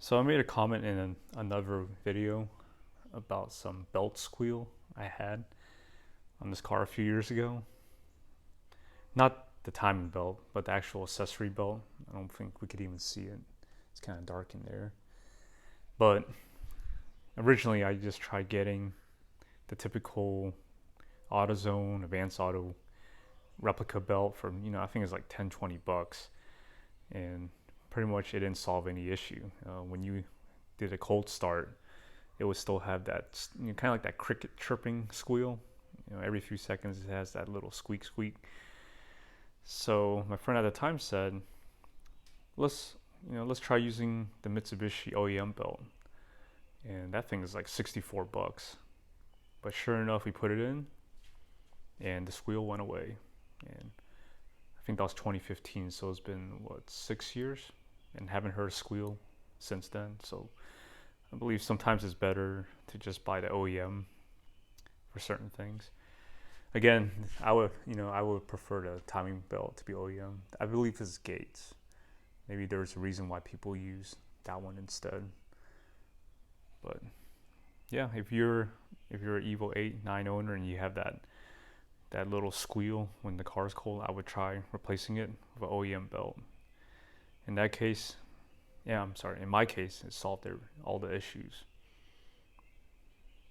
So I made a comment in another video about some belt squeal I had on this car a few years ago. Not the timing belt, but the actual accessory belt. I don't think we could even see it. It's kind of dark in there. But originally I just tried getting the typical AutoZone, Advanced Auto replica belt for, I think it's like 10, 20 bucks. And pretty much it didn't solve any issue. When you did a cold start, it would still have that, kind of like that cricket chirping squeal. Every few seconds it has that little squeak squeak. So my friend at the time said, let's try using the Mitsubishi OEM belt. And that thing is like 64 bucks. But sure enough, we put it in and the squeal went away. And I think that was 2015, so it's been 6 years, and haven't heard a squeal since then. So I believe sometimes it's better to just buy the OEM for certain things. Again, I would prefer the timing belt to be OEM. I believe it's Gates. Maybe there's a reason why people use that one instead. But yeah, if you're an Evo 8, 9 owner and you have that little squeal when the car's cold, I would try replacing it with an OEM belt. In that case, in my case, it solved all the issues.